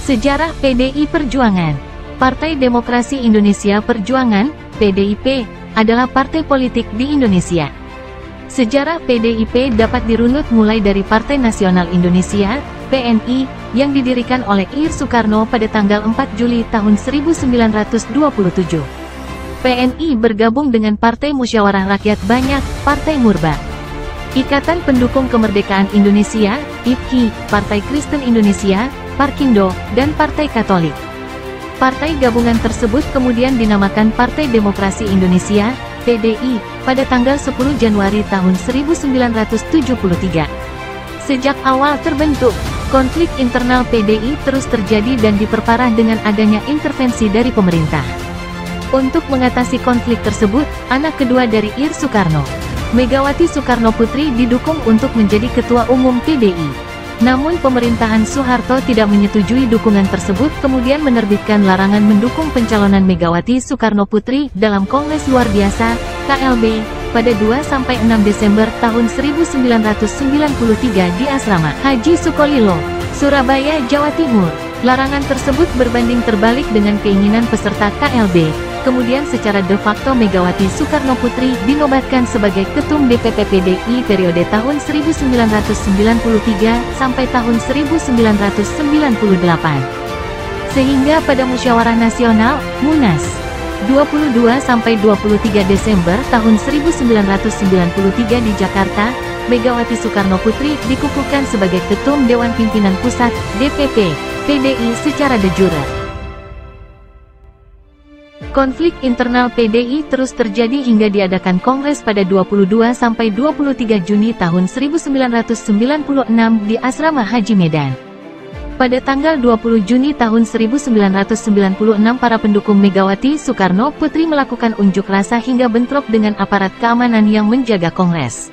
Sejarah PDI Perjuangan. Partai Demokrasi Indonesia Perjuangan, PDIP, adalah partai politik di Indonesia. Sejarah PDIP dapat dirunut mulai dari Partai Nasional Indonesia, PNI, yang didirikan oleh Ir Soekarno pada tanggal 4 Juli tahun 1927. PNI bergabung dengan Partai Musyawarah Rakyat Banyak, Partai Murba, Ikatan Pendukung Kemerdekaan Indonesia, IPKI, Partai Kristen Indonesia, Parkindo, dan Partai Katolik. Partai gabungan tersebut kemudian dinamakan Partai Demokrasi Indonesia, PDI, pada tanggal 10 Januari tahun 1973. Sejak awal terbentuk, konflik internal PDI terus terjadi dan diperparah dengan adanya intervensi dari pemerintah. Untuk mengatasi konflik tersebut, anak kedua dari Ir Soekarno, Megawati Soekarno Putri, didukung untuk menjadi Ketua Umum PDI. Namun pemerintahan Soeharto tidak menyetujui dukungan tersebut, kemudian menerbitkan larangan mendukung pencalonan Megawati Soekarno Putri dalam Kongres Luar Biasa, KLB, pada 2–6 Desember tahun 1993 di Asrama Haji Sukolilo, Surabaya, Jawa Timur. Larangan tersebut berbanding terbalik dengan keinginan peserta KLB. Kemudian secara de facto Megawati Soekarno Putri dinobatkan sebagai Ketum DPP PDI periode tahun 1993 sampai tahun 1998. Sehingga pada Musyawarah Nasional, MUNAS, 22–23 Desember tahun 1993 di Jakarta, Megawati Soekarno Putri dikukuhkan sebagai Ketum Dewan Pimpinan Pusat, DPP, PDI secara de jure. Konflik internal PDI terus terjadi hingga diadakan Kongres pada 22–23 Juni tahun 1996 di Asrama Haji Medan. Pada tanggal 20 Juni tahun 1996 para pendukung Megawati Soekarno Putri melakukan unjuk rasa hingga bentrok dengan aparat keamanan yang menjaga Kongres.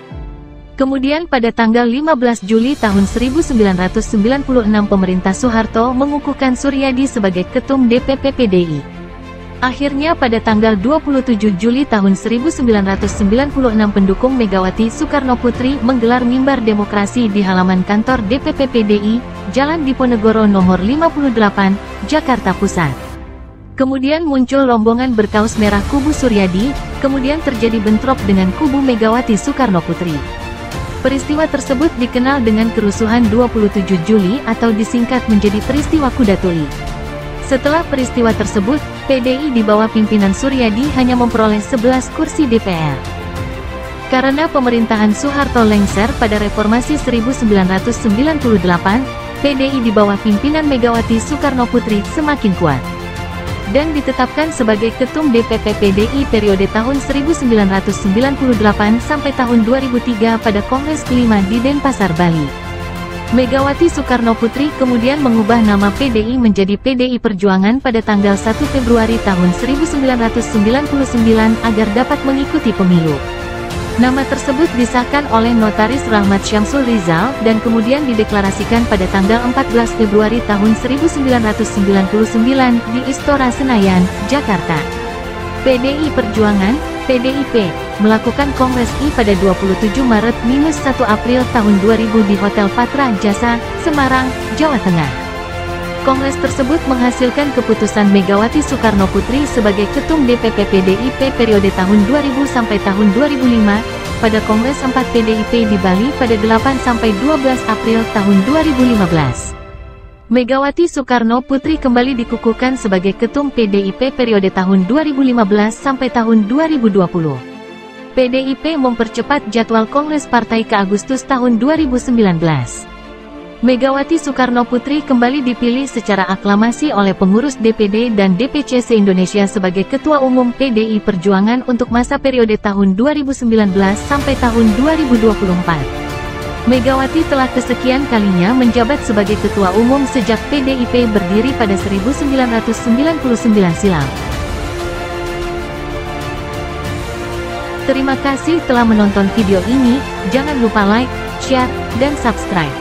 Kemudian pada tanggal 15 Juli tahun 1996 pemerintah Soeharto mengukuhkan Suryadi sebagai Ketum DPP PDI. Akhirnya pada tanggal 27 Juli tahun 1996 pendukung Megawati Soekarno Putri menggelar mimbar demokrasi di halaman kantor DPP PDI, Jalan Diponegoro nomor 58, Jakarta Pusat. Kemudian muncul rombongan berkaos merah kubu Suryadi, kemudian terjadi bentrok dengan kubu Megawati Soekarno Putri. Peristiwa tersebut dikenal dengan kerusuhan 27 Juli atau disingkat menjadi peristiwa Kuda Tuli. Setelah peristiwa tersebut, PDI di bawah pimpinan Suryadi hanya memperoleh 11 kursi DPR. Karena pemerintahan Soeharto lengser pada reformasi 1998, PDI di bawah pimpinan Megawati Soekarno Putri semakin kuat dan ditetapkan sebagai Ketum DPP PDI periode tahun 1998 sampai tahun 2003 pada Kongres kelima di Denpasar, Bali. Megawati Soekarno Putri kemudian mengubah nama PDI menjadi PDI Perjuangan pada tanggal 1 Februari tahun 1999 agar dapat mengikuti pemilu. Nama tersebut disahkan oleh Notaris Rahmat Syamsul Rizal dan kemudian dideklarasikan pada tanggal 14 Februari tahun 1999 di Istora Senayan, Jakarta. PDI Perjuangan, PDIP, melakukan Kongres I pada 27 Maret–1 April tahun 2000 di Hotel Patra Jasa, Semarang, Jawa Tengah. Kongres tersebut menghasilkan keputusan Megawati Soekarno Putri sebagai Ketum DPP PDIP periode tahun 2000 sampai tahun 2005, pada Kongres 4 PDIP di Bali pada 8–12 April tahun 2015. Megawati Soekarno Putri kembali dikukuhkan sebagai Ketum PDIP periode tahun 2015 sampai tahun 2020. PDIP mempercepat jadwal Kongres Partai ke Agustus tahun 2019. Megawati Soekarno Putri kembali dipilih secara aklamasi oleh pengurus DPD dan DPC se-Indonesia sebagai Ketua Umum PDI Perjuangan untuk masa periode tahun 2019 sampai tahun 2024. Megawati telah kesekian kalinya menjabat sebagai Ketua Umum sejak PDIP berdiri pada 1999 silam. Terima kasih telah menonton video ini, jangan lupa like, share, dan subscribe.